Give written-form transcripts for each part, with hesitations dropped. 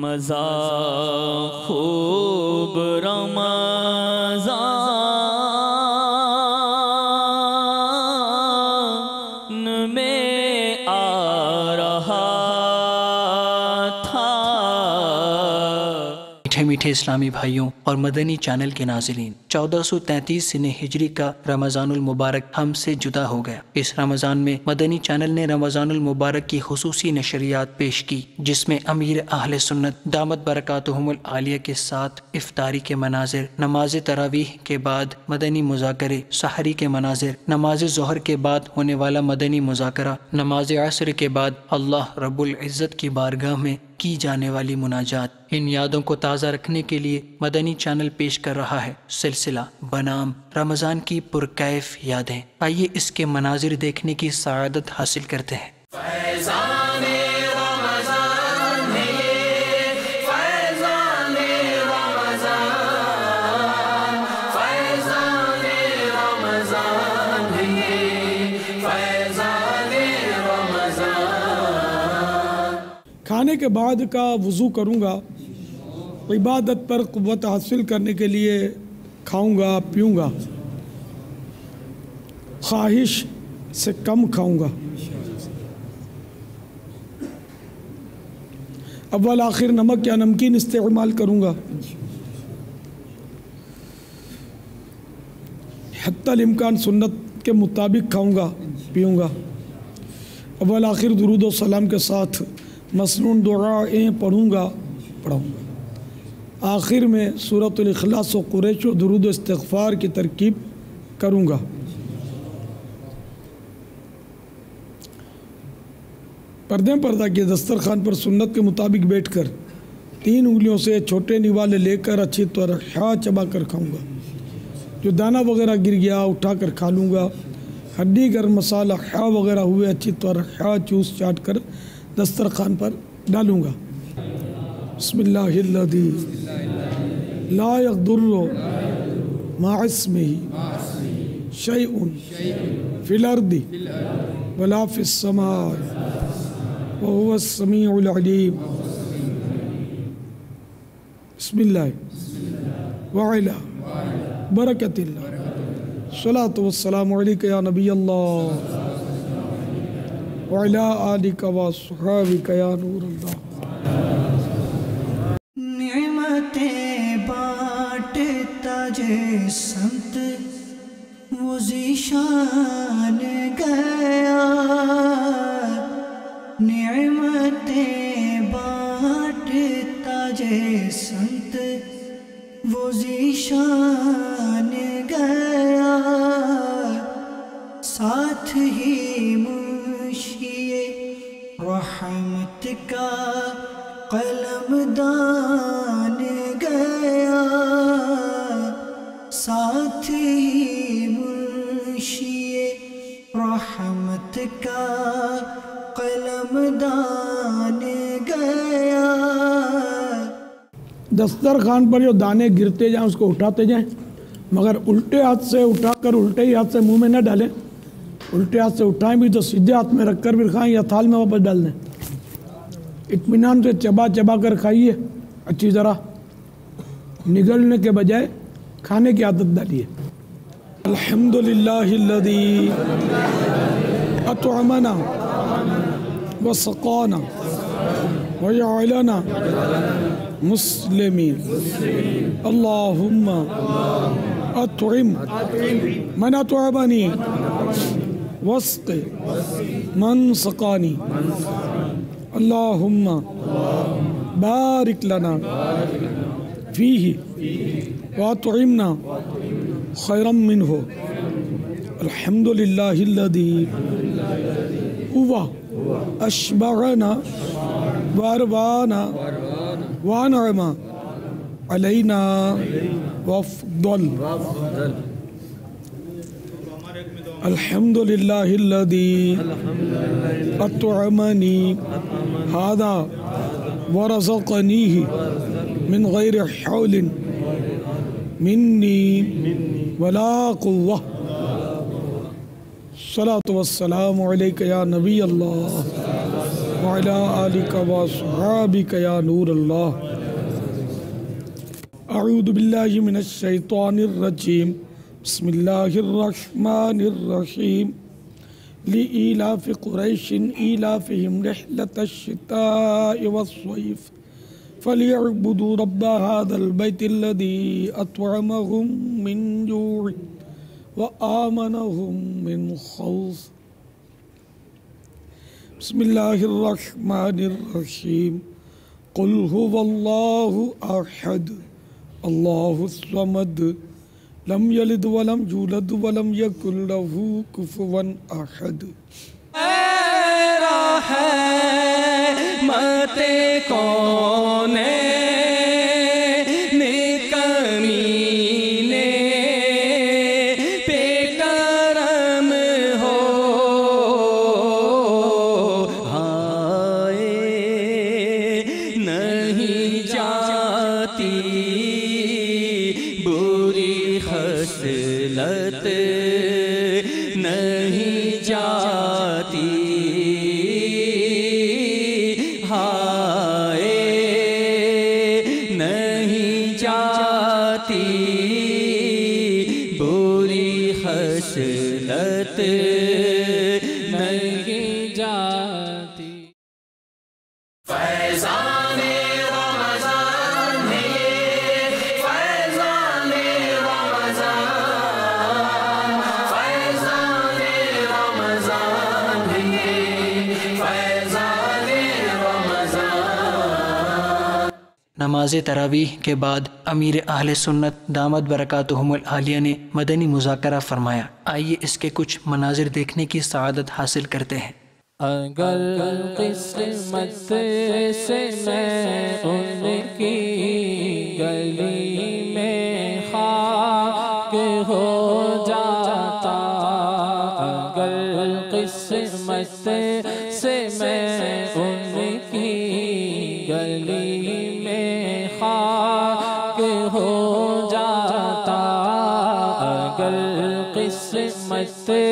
مزہ خوب رمضان میں آ رہا تھا۔ میٹھے میٹھے اسلامی بھائیوں اور مدنی چینل کے ناظرین، 1433 سنہ ہجری کا رمضان المبارک ہم سے جدا ہو گیا۔ اس رمضان میں مدنی چینل نے رمضان المبارک کی خصوصی نشریات پیش کی، جس میں امیر اہل سنت دامت برکاتہم العالیہ کے ساتھ افطاری کے مناظر، نماز تراویح کے بعد مدنی مذاکرے، سحری کے مناظر، نماز ظہر کے بعد ہونے والا مدنی مذاکرہ، نماز عصر کے بعد اللہ رب العزت کی بارگاہ میں کی جانے والی مناجات۔ ان یادوں کو تازہ رکھنے کے لیے مدنی چینل پیش کر رہا ہے سلسلہ بنام رمضان کی پرکیف یادیں۔ آئیے اس کے مناظر دیکھنے کی سعادت حاصل کرتے ہیں۔ فیضان رمضان ہے یہ، فیضان رمضان، فیضان رمضان ہے یہ، فیضان رمضان۔ کھانے کے بعد کا وضو کروں گا، عبادت پر قوت حاصل کرنے کے لیے کھاؤں گا پیوں گا، خواہش سے کم کھاؤں گا، اول آخر نمک یا نمکین استعمال کروں گا، حتی الامکان سنت کے مطابق کھاؤں گا پیوں گا، اول آخر درود و سلام کے ساتھ مسنون دعائیں پڑھوں گا آخر میں سورۃ الاخلاص و قریش و درود و استغفار کی ترکیب کروں گا۔ پردہ کے دسترخوان پر سنت کے مطابق بیٹھ کر 3 انگلیوں سے چھوٹے نوالے لے کر اچھی طرح چبا کر کھاؤں گا، جو دانہ وغیرہ گر گیا اٹھا کر کھا لوں گا، ہڈی گرم مسالہ وغیرہ ہوئے اچھی طرح چوس چاٹ کر دسترخوان پر ڈالوں گا۔ بسم اللہ الذی لا یضر مع اسمہ شیء فی الارض ولا فی السماء وهو السمیع العلیم۔ بسم اللہ وعلا برکت اللہ، الصلاۃ والسلام علیک یا نبی اللہ وعلا آلک وصحابک یا نور اللہ۔ نعمتیں بانٹتا جے سنت وہ ذیشان گیا، نعمتیں بانٹتا جے سنت وہ ذیشان گیا، ساتھ ہی منشی رحمت کا قلم دان گیا، ساتھ ہی منشی رحمت کا قلم دان گیا۔ دسترخوان پر جو دانے گرتے جائیں اس کو اٹھاتے جائیں، مگر الٹے ہاتھ سے اٹھا کر الٹے ہی ہاتھ سے منہ میں نہ ڈالیں، الٹے ہاتھ سے اٹھائیں بھی تو سیدھے ہاتھ میں رکھ کر بھی کھائیں یا تھال میں واپس ڈال دیں۔ اطمینان سے چبا کر کھائیے، اچھی طرح نگلنے کے بجائے کھانے کی عادت ڈالیے۔ الحمدللہ الذی اطعمنا وسقانا وجعلنا مسلمین، اللہم اطعم من اطعمنی واسق من سقانی، اللہم بارک لنا فیہ واطعمنا خیرا منہ، الحمدللہ الذی هو اشبعنا واروانا وانعم علینا وافضل، الحمدللہ الذی اطعمنی هذا ورزقنیہ من غیر حول منی ولا قوة، الصلاة والسلام علیک یا نبی اللہ وعلی آلک واصحابک یا نور اللہ۔ اعوذ باللہ من الشیطان الرجیم، بسم اللہ الرحمن الرحیم۔ لإیلاف قریش ایلافہم رحلۃ الشتاء والصیف فلیعبدوا رب هذا البیت الذی اطعمہم من جوع وآمنہم من خوف۔ بسم اللہ الرحمن الرحیم۔ قل هو اللہ احد اللہ الصمد لم یلد ولم یولد ولم یکن لہ کفوا احد۔ اے رحمت کونین کمینے پہ کرم ہو، ہائے نہیں جاتی بری خصلت، نہیں جاتی ہائے نہیں جاتی بری خصلت، نہیں جاتی۔ فیضان رمضان ہے، فیضان رمضان، فیضان رمضان ہے، فیضان رمضان۔ نماز تراویح کے بعد امیر اہل سنت دامت برکاتہم العالیہ نے مدنی مذاکرہ فرمایا۔ آئیے اس کے کچھ مناظر دیکھنے کی سعادت حاصل کرتے ہیں۔ اگر قسمت سے میں ان کی گلی میں خاک ہو جاتا، اگر قسمت سے میں ان کی گلی میں خاک ہو جاتا، اگر قسمت سے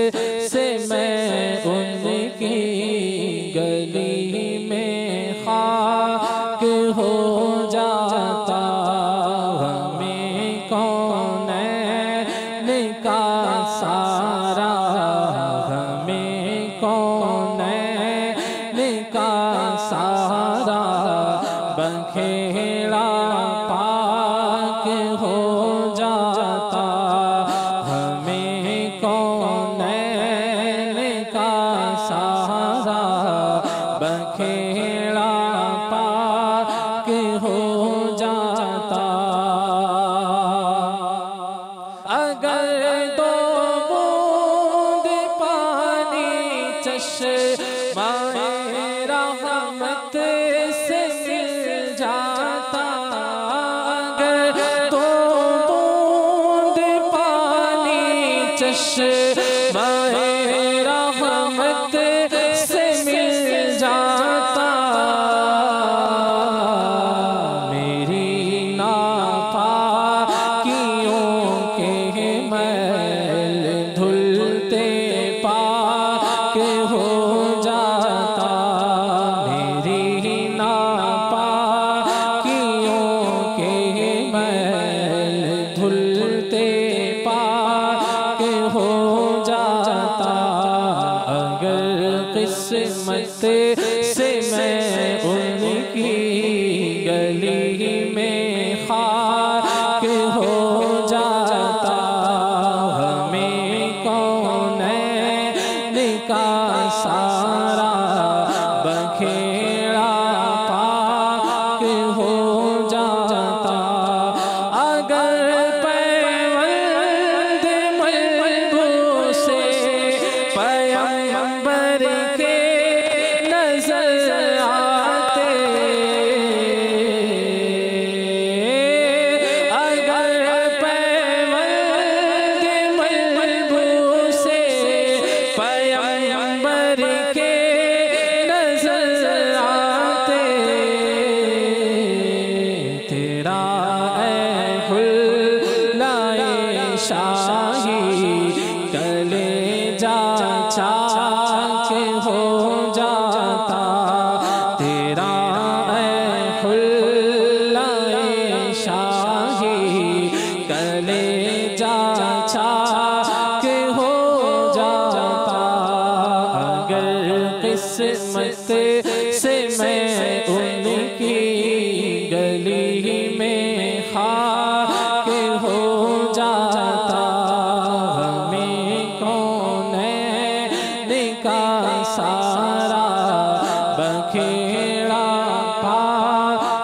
میں ان کی گلی میں خاک ہو جاتا، ہمیں کونین کا سارا، ہمیں کونین کا سارا بکھیڑا پاک ہو جاتا، ہمیں کونین کا سارا بکھیڑا پاک ہو جاتا، اگر دو بوند پانی چشمہ رحمت سے مل جاتا، اگر دو بوند پانی چشمہ رحمت سے مل جاتا، میری ناپاکیوں کے میل دھلتے پاک ہو جاتا، میری ناپاکیوں کے میل دھلتے پاک ہو جاتا، اگر قسمت سے میں ان کی گلی میں خاک ہو جاتا، ہمیں کونین کا سارا بکھیڑا پاک ہو جاتا، اگر پیوند ملبوس پیغمبر کے نظر آتے،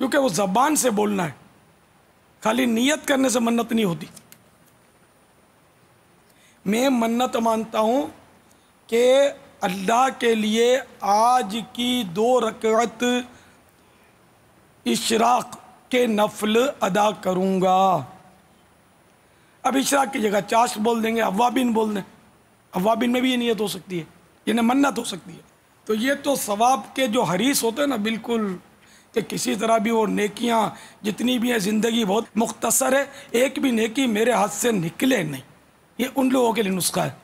کیونکہ وہ زبان سے بولنا ہے، خالی نیت کرنے سے منت نہیں ہوتی۔ میں منت مانتا ہوں کہ اللہ کے لیے آج کی 2 رکعت اشراق کے نفل ادا کروں گا۔ اب اشراق کی جگہ چاشت بول دیں گے، اوابین بول دیں، اوابین میں بھی یہ نیت ہو سکتی ہے، یعنی منت ہو سکتی ہے۔ تو یہ تو ثواب کے جو حریص ہوتے ہیں نا، بالکل کہ کسی طرح بھی وہ نیکیاں جتنی بھی ہیں، زندگی بہت مختصر ہے، ایک بھی نیکی میرے ہاتھ سے نکلے نہیں، یہ ان لوگوں کے لیے نسخہ ہے۔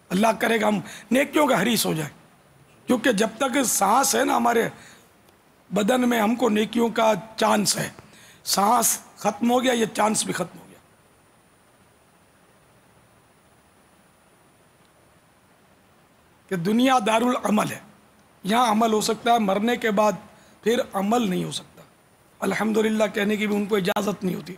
اللہ کرے گا ہم نیکیوں کا حریص ہو جائیں، کیونکہ جب تک سانس ہے نا ہمارے بدن میں، ہم کو نیکیوں کا چانس ہے۔ سانس ختم ہو گیا، یہ چانس بھی ختم ہو گیا۔ کہ دنیا دار العمل ہے، یہاں عمل ہو سکتا ہے، مرنے کے بعد پھر عمل نہیں ہو سکتا۔ الحمدللہ کہنے کی بھی ان کو اجازت نہیں ہوتی۔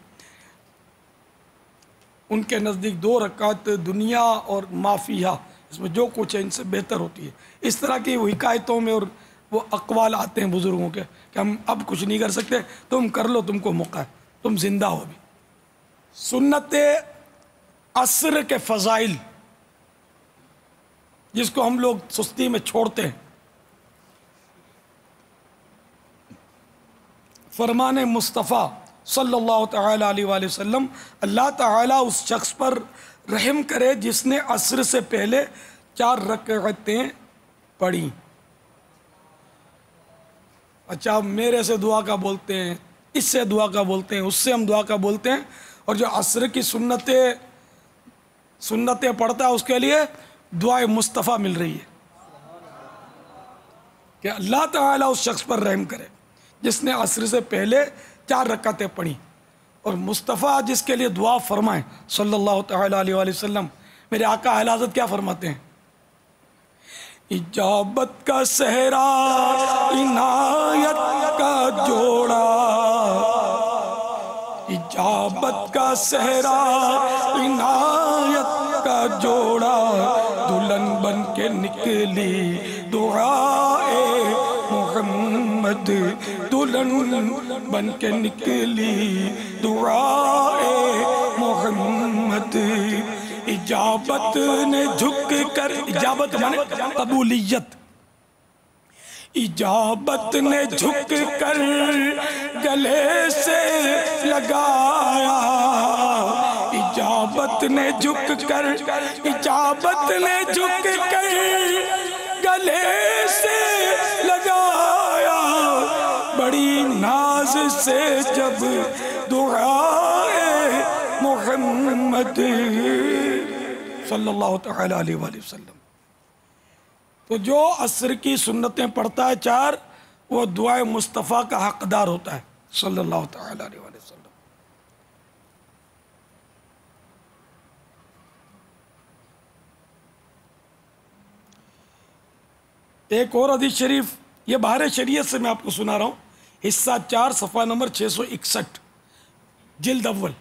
ان کے نزدیک 2 رکعت دنیا اور معافیہ، اس میں جو کچھ ہے ان سے بہتر ہوتی ہے۔ اس طرح کی وہ حکایتوں میں اور وہ اقوال آتے ہیں بزرگوں کے کہ ہم اب کچھ نہیں کر سکتے، تم کر لو، تم کو موقع ہے، تم زندہ ہو بھی۔ سنت عصر کے فضائل جس کو ہم لوگ سستی میں چھوڑتے ہیں، فرمان مصطفیٰ صلی اللہ تعالی علیہ وآلہ وسلم، اللہ تعالیٰ اس شخص پر رحم کرے جس نے عصر سے پہلے 4 رکعتیں پڑھی۔ اچھا، میرے سے دعا کا بولتے ہیں، اس سے دعا کا بولتے ہیں، اس سے ہم دعا کا بولتے ہیں، اور جو عصر کی سنتیں پڑھتا ہے اس کے لیے دعائے مصطفیٰ مل رہی ہے کہ اللہ تعالیٰ اس شخص پر رحم کرے جس نے عصر سے پہلے 4 رکعتیں پڑھی، اور مصطفیٰ جس کے لیے دعا فرمائیں صلی اللہ تعالیٰ علیہ وآلہ وسلم۔ میرے آقا اعلی حضرت کیا فرماتے ہیں؟ اجابت کا صحرا، عنایت کا جوڑا، اجابت کا صحرا، عنایت کا جوڑا، دلہن بن کے نکلی دعائے محمد، دلہن بن کے نکلی دعائے محمد۔ اجابت نے جھک کر، اجابت مانے قبولیت، اجابت نے جھک کر گلے سے لگایا، اجابت نے جھک کر، اجابت نے جھک کر گلے سے لگایا، بڑی ناز سے جب دعائے محمد صلی اللہ تعالی علیہ وآلہ وسلم۔ تو جو عصر کی سنتیں پڑھتا ہے 4، وہ دعائے مصطفیٰ کا حقدار ہوتا ہے صلی اللہ تعالی علیہ وآلہ وسلم۔ ایک اور حدیث شریف، یہ بہار شریعت سے میں آپ کو سنا رہا ہوں، حصہ 4 صفحہ نمبر 661، جلد اول۔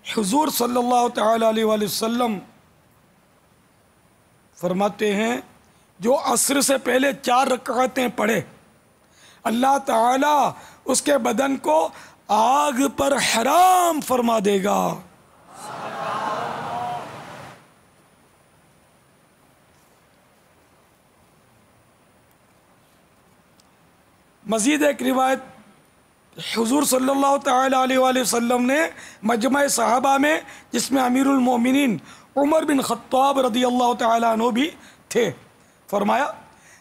حضور صلی اللہ تعالی علیہ وآلہ وسلم فرماتے ہیں جو عصر سے پہلے 4 رکعتیں پڑھے، اللہ تعالیٰ اس کے بدن کو آگ پر حرام فرما دے گا۔ مزید ایک روایت، حضور صلی اللہ تعالی علیہ وآلہ وسلم نے مجمع صحابہ میں، جس میں امیر المومنین عمر بن خطاب رضی اللہ تعالی عنہ بھی تھے، فرمایا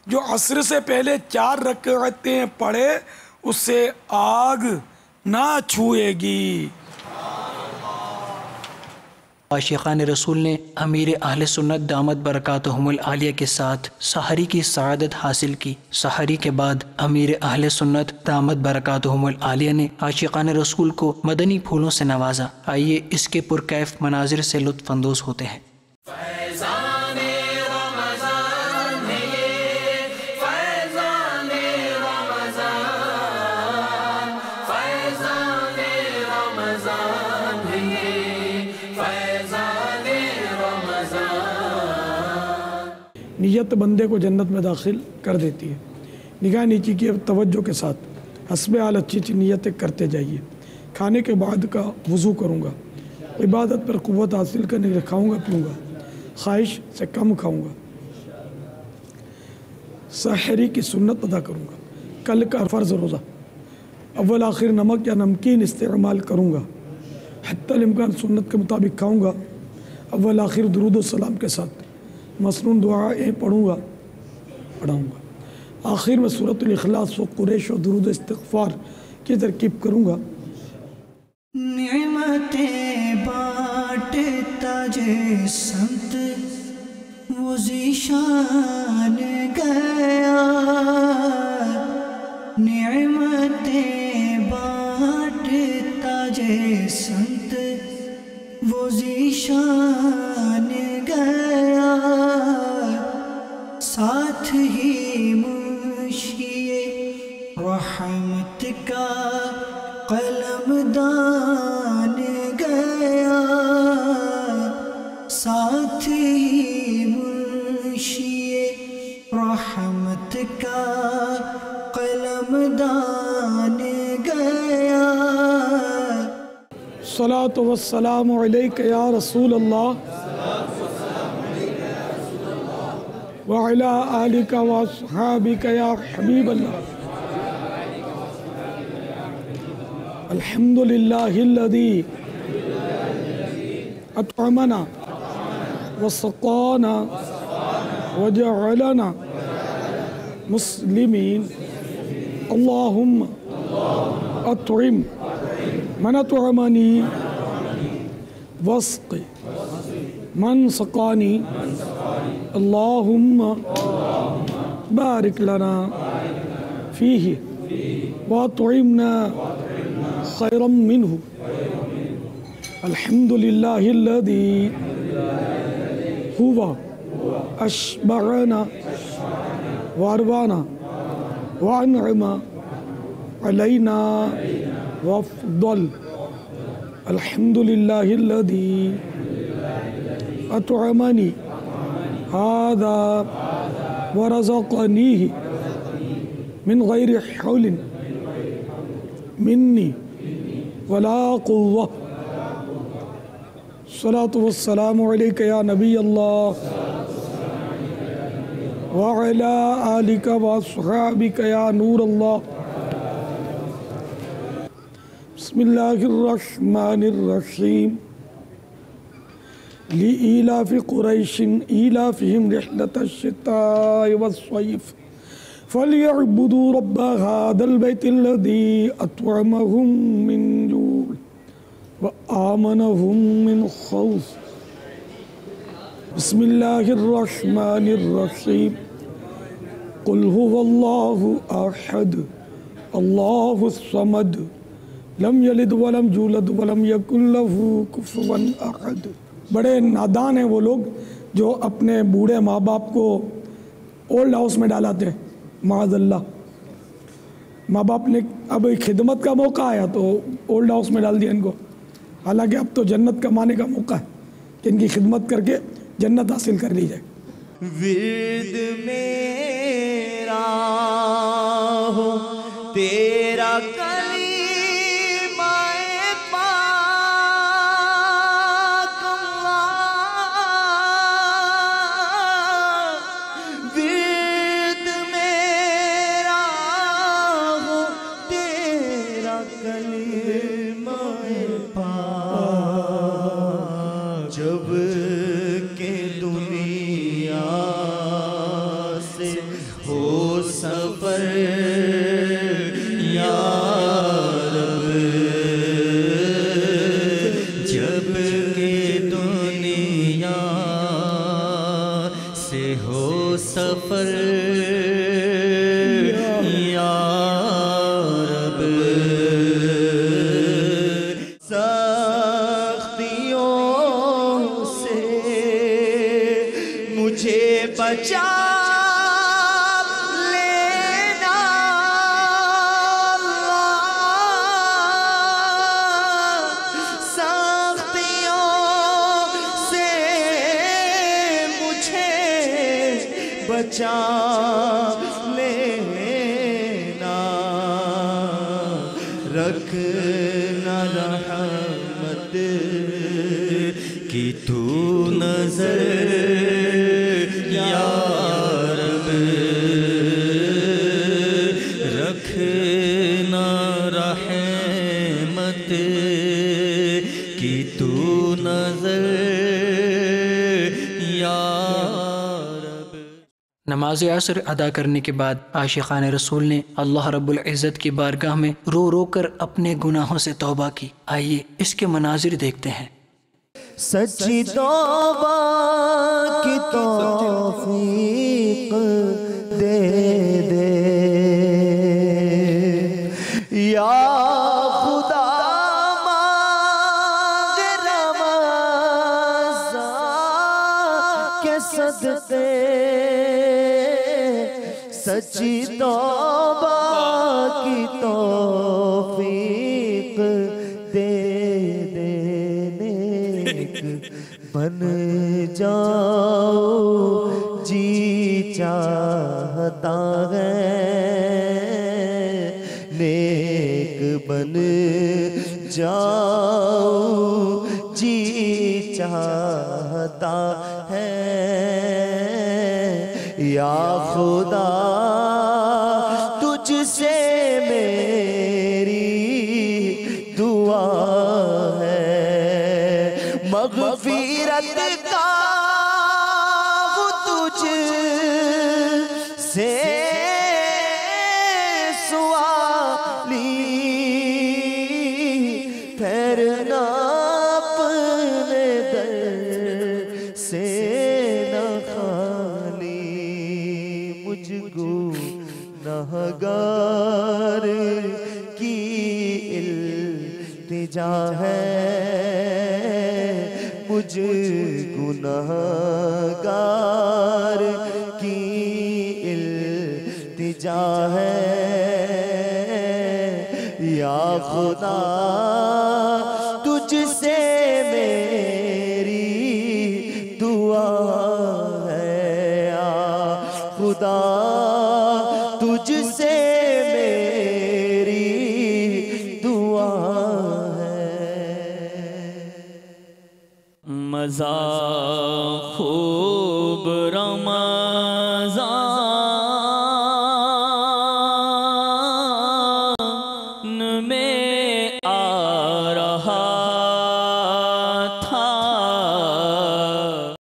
جو عصر سے پہلے 4 رکعتیں پڑھے اسے آگ نہ چھوئے گی۔ عاشقان رسول نے امیر اہل سنت دامت برکاتہم العالیہ کے ساتھ سحری کی سعادت حاصل کی۔ سحری کے بعد امیر اہل سنت دامت برکاتہم العالیہ نے عاشقان رسول کو مدنی پھولوں سے نوازا۔ آئیے اس کے پرکیف مناظر سے لطف اندوز ہوتے ہیں۔ فیضان رمضان ہے یہ، فیضان رمضان، فیضان رمضان ہے یہ، فیضان رمضان۔ نیت بندے کو جنت میں داخل کر دیتی ہے۔ نگاہ نیچی کی توجہ کے ساتھ حسب حال اچھی اچھی نیتیں کرتے جائیے۔ کھانے کے بعد کا وضو کروں گا، عبادت پر قوت حاصل کرنے کے لیے کھاؤں گا پیوں گا، خواہش سے کم کھاؤں گا، سحری کی سنت ادا کروں گا، کل کا فرض روزہ اول آخر نمک یا نمکین استعمال کروں گا، حتی الامکان سنت کے مطابق کھاؤں گا، اول آخر درود و سلام کے ساتھ مسنون دعائیں پڑھاؤں گا، آخر میں سورۃ الاخلاص و قریش و درود استغفار کی ترکیب کروں گا۔ نعمتیں بانٹتا جے سمت وہ ذیشان گیا، نعمتیں بانٹتا جے سمت وہ ذیشان گیا، ساتھ ہی منشی رحمت کا قلم دان گیا، ساتھ ہی منشی رحمت کا قلم دان گیا۔ الصلاۃ والسلام علیک یا رسول اللہ وعلی آلک واصحابک یا حبیب اللہ۔ الحمد للہ الذی اطعمنا وسقانا وجعلنا مسلمین، اللہم اطعم من اطعمنی واسق من سقانی، اللہم بارک لنا فیہ واطعمنا خیرا منہ۔ الحمد للہ الذی ہوا اشبعنا واروانا وانعم علینا وافضل۔ الحمد للہ الذی اطعمنی ھذا ورزقنیہ من غیر حول منی ولا قوة۔ الصلاة والسلام علیک یا نبی اللہ وعلی آلک واصحابک یا نور اللہ۔ بسم اللہ الرحمن الرحیم۔ لإیلاف قریش ایلافہم رحلة الشتاء والصیف فَلْيَعْبُدُوا رَبَّ هَذَا الْبَيْتِ الَّذِي أَطْعَمَهُم مِّن جُوعٍ وَآمَنَهُم مِّنْ خَوْفٍ۔ بسم اللہ الرحمن الرحیم۔ قُلْ هُوَ اللَّهُ أَحَدٌ اللَّهُ الصَّمَدُ لَمْ يَلِدْ وَلَمْ يُولَدْ وَلَمْ يَكُنْ لَهُ كُفُوًا أَحَدٌ۔ بڑے نادان ہیں وہ لوگ جو اپنے بوڑھے ماں باپ کو اولڈ ہاؤس میں ڈالاتے ہیں، معاذ اللہ۔ ماں باپ نے اب خدمت کا موقع آیا تو اولڈ ہاؤس میں ڈال دیا ان کو، حالانکہ اب تو جنت کمانے کا موقع ہے کہ ان کی خدمت کر کے جنت حاصل کر لی جائے۔ ورد میرا ہو تیرا کلمہ پاک اللہ، ورد میرا ہو تیرا کلمہ پاک، جب کہ دنیا سے ہو سفر یا رب، جب کہ دنیا سے ہو سفر یا رب، سختیوں سے مجھے بچا لینا اللہ، سختیوں سے بچا لینا رکھنا رحمت کی تو نظر یا رب رکھنا رحمت کی تو نظر یا رب۔ نماز عصر ادا کرنے کے بعد عاشقان رسول نے اللہ رب العزت کی بارگاہ میں رو رو کر اپنے گناہوں سے توبہ کی۔ آئیے اس کے مناظر دیکھتے ہیں۔ سچی توبہ کی توفیق دے دے یا خدا مانگ رمضان کے صدقے سچی توبہ کی توفیق دے دے نیک بن جاؤ جی چاہتا ہے نیک بن جاؤ جی چاہتا ہے یا خدا تجھ سے میری دعا ہے مغفرت کا وہ تجھ سے سوالی پھیرنا اپنے در سے نہ خالی مجھ گنہگار کی التجا ہے مجھ گنہگار کی التجا ہے یا خدا تجھ سے میری دعا ہے یا خدا تجھ سے میری دعا ہے مزہ خوب رما